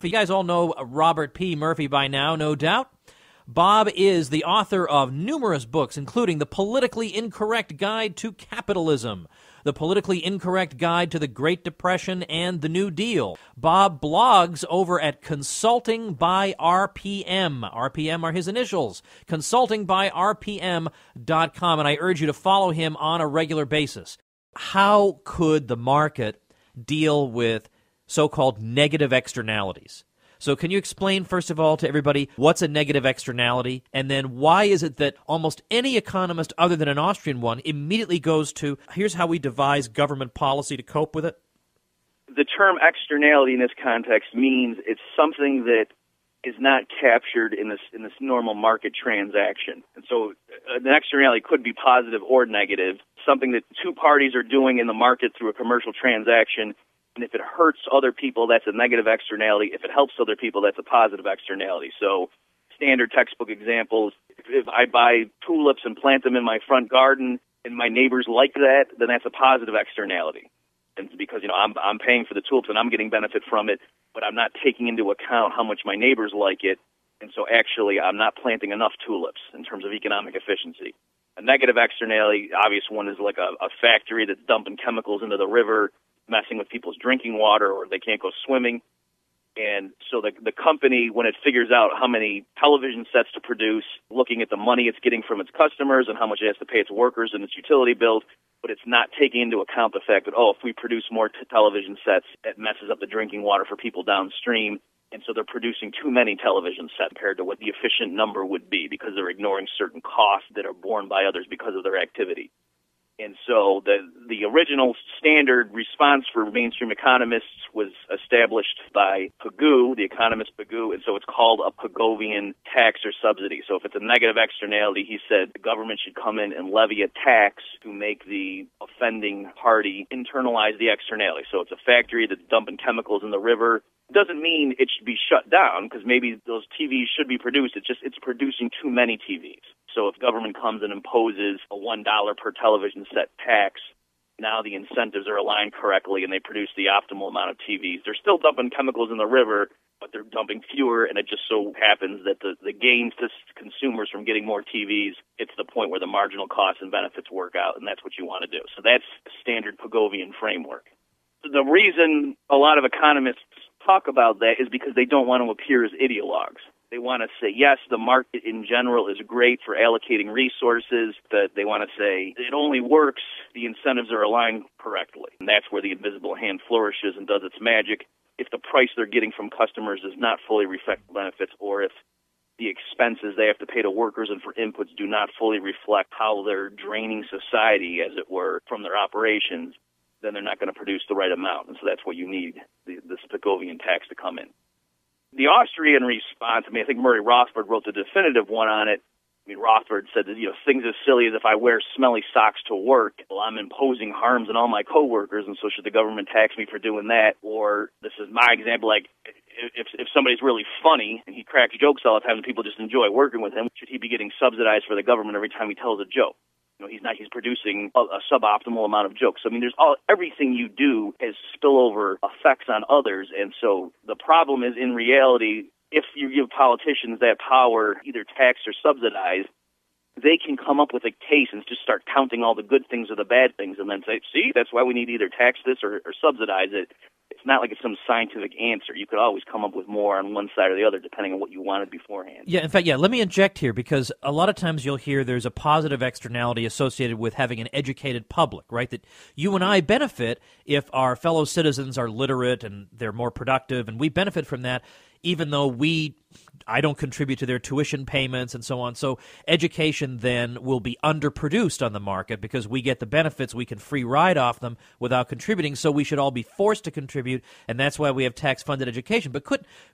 You guys all know Robert P. Murphy by now, no doubt. Bob is the author of numerous books, including The Politically Incorrect Guide to Capitalism, The Politically Incorrect Guide to the Great Depression and the New Deal. Bob blogs over at Consulting by RPM. RPM are his initials. ConsultingbyRPM.com, and I urge you to follow him on a regular basis. How could the market deal with so-called negative externalities? So can you explain, first of all, to everybody what's a negative externality, and then why is it that almost any economist other than an Austrian one immediately goes to, here's how we devise government policy to cope with it? The term externality in this context means it's something that is not captured in this normal market transaction. And so an externality could be positive or negative, something that two parties are doing in the market through a commercial transaction. And if it hurts other people, that's a negative externality. If it helps other people, that's a positive externality. So standard textbook examples, if I buy tulips and plant them in my front garden and my neighbors like that, then that's a positive externality. And because, I'm paying for the tulips and I'm getting benefit from it, but I'm not taking into account how much my neighbors like it. And so actually I'm not planting enough tulips in terms of economic efficiency. A negative externality, obvious one, is like a factory that's dumping chemicals into the river, messing with people's drinking water, or they can't go swimming. And so the company, when it figures out how many television sets to produce, looking at the money it's getting from its customers and how much it has to pay its workers and its utility bills, but it's not taking into account the fact that, if we produce more television sets, that messes up the drinking water for people downstream. And so they're producing too many television sets compared to what the efficient number would be because they're ignoring certain costs that are borne by others because of their activity. And so the original standard response for mainstream economists was established by Pagoo, the economist Pagoo, and so it's called a Pagovian tax or subsidy. So if it's a negative externality, he said the government should come in and levy a tax to make the offending party internalize the externality. So it's a factory that's dumping chemicals in the river. It doesn't mean it should be shut down because maybe those TVs should be produced. It's producing too many TVs. So if government comes and imposes a $1 per television set tax, now the incentives are aligned correctly and they produce the optimal amount of TVs. They're still dumping chemicals in the river, but they're dumping fewer, and it just so happens that the gains to consumers from getting more TVs, it's the point where the marginal costs and benefits work out, and that's what you want to do. So that's the standard Pagovian framework. The reason a lot of economists talk about that is because they don't want to appear as ideologues. They want to say, yes, the market in general is great for allocating resources, but they want to say it only works, the incentives are aligned correctly. And that's where the invisible hand flourishes and does its magic. If the price they're getting from customers does not fully reflect benefits, or if the expenses they have to pay to workers and for inputs do not fully reflect how they're draining society, as it were, from their operations, then they're not going to produce the right amount. And so that's what you need, this Pagovian tax to come in. The Austrian response, I think Murray Rothbard wrote the definitive one on it. Rothbard said that, things as silly as if I wear smelly socks to work, well, I'm imposing harms on all my coworkers, and so should the government tax me for doing that? Or this is my example, like if somebody's really funny and he cracks jokes all the time and people just enjoy working with him, should he be getting subsidized for the government every time he tells a joke? He's producing a suboptimal amount of jokes. So, there's everything you do has spillover effects on others. And so the problem is, in reality, if you give politicians that power, either tax or subsidize, they can come up with a case and just start counting all the good things or the bad things and then say, see, that's why we need to either tax this or subsidize it. It's not like it's some scientific answer. You could always come up with more on one side or the other depending on what you wanted beforehand. Yeah, in fact, let me inject here because a lot of times you'll hear there's a positive externality associated with having an educated public, right? That you and I benefit if our fellow citizens are literate and they're more productive, and we benefit from that even though I don't contribute to their tuition payments and so on. So education then will be underproduced on the market because we get the benefits, we can free ride off them without contributing, so we should all be forced to contribute, and that's why we have tax-funded education. But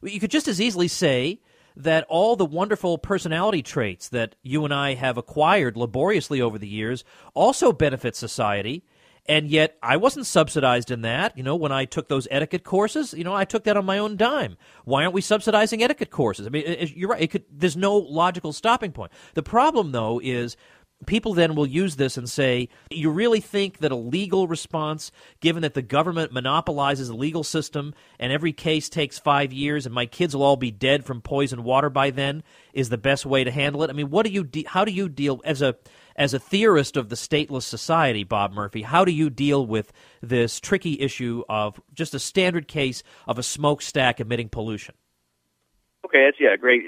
you could just as easily say that all the wonderful personality traits that you and I have acquired laboriously over the years also benefit society. And yet I wasn't subsidized in that. When I took those etiquette courses, I took that on my own dime. Why aren't we subsidizing etiquette courses? You're right. There's no logical stopping point. The problem, though, is People then will use this and say, you really think that a legal response, given that the government monopolizes the legal system and every case takes 5 years and my kids will all be dead from poisoned water by then, is the best way to handle it? I mean, how do you deal, as a theorist of the stateless society, Bob Murphy, how do you deal with this tricky issue of just a standard case of a smokestack emitting pollution? Okay, that's a great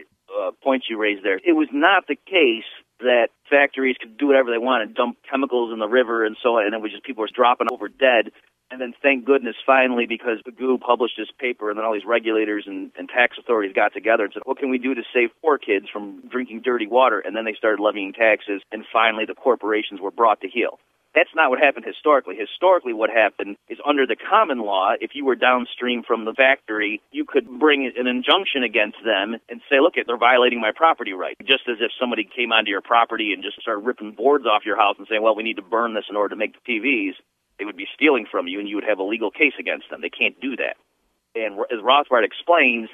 point you raised there. It was not the case that factories could do whatever they want and dump chemicals in the river and so on, and it was just people were dropping over dead. And then thank goodness finally, because Pagoo published this paper and then all these regulators and tax authorities got together and said, what can we do to save poor kids from drinking dirty water? And then they started levying taxes, and finally the corporations were brought to heel. That's not what happened historically. Historically, what happened is under the common law, if you were downstream from the factory, you could bring an injunction against them and say, look, they're violating my property right. Just as if somebody came onto your property and just started ripping boards off your house and saying, well, we need to burn this in order to make the TVs, they would be stealing from you and you would have a legal case against them. They can't do that. And as Rothbard explains,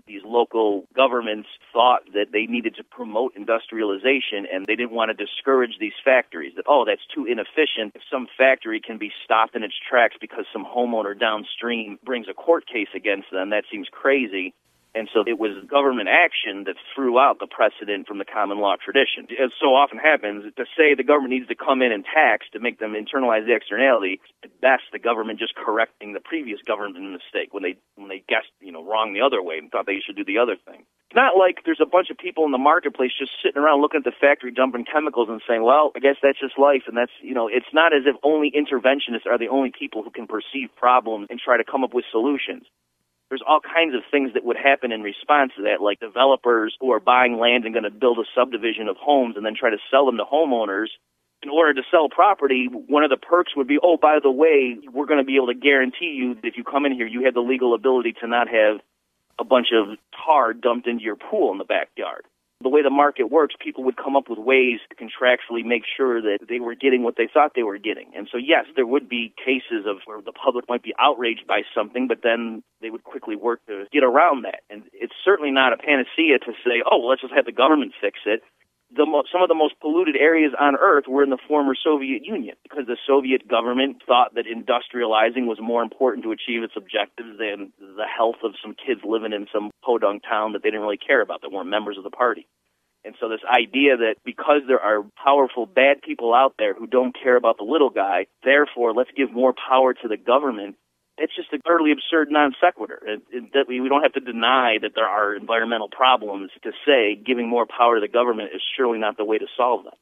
these local governments thought that they needed to promote industrialization and they didn't want to discourage these factories, that, oh, that's too inefficient. If some factory can be stopped in its tracks because some homeowner downstream brings a court case against them, that seems crazy. And so it was government action that threw out the precedent from the common law tradition. As so often happens, to say the government needs to come in and tax to make them internalize the externality, at best the government just correcting the previous government mistake when they guessed, wrong the other way and thought they should do the other thing. It's not like there's a bunch of people in the marketplace just sitting around looking at the factory dumping chemicals and saying, well, I guess that's just life. And that's, it's not as if only interventionists are the only people who can perceive problems and try to come up with solutions. There's all kinds of things that would happen in response to that, like developers who are buying land and going to build a subdivision of homes and then try to sell them to homeowners. In order to sell property, one of the perks would be, oh, by the way, we're going to be able to guarantee you that if you come in here, you have the legal ability to not have a bunch of tar dumped into your pool in the backyard. The way the market works, people would come up with ways to contractually make sure that they were getting what they thought they were getting. And so, yes, there would be cases of where the public might be outraged by something, but then they would quickly work to get around that. And it's certainly not a panacea to say, oh, well, let's just have the government fix it. Some of the most polluted areas on Earth were in the former Soviet Union because the Soviet government thought that industrializing was more important to achieve its objectives than the health of some kids living in some podunk town that they didn't really care about, that weren't members of the party. And so this idea that because there are powerful bad people out there who don't care about the little guy, therefore let's give more power to the government, it's just an utterly absurd non sequitur. We don't have to deny that there are environmental problems to say giving more power to the government is surely not the way to solve them.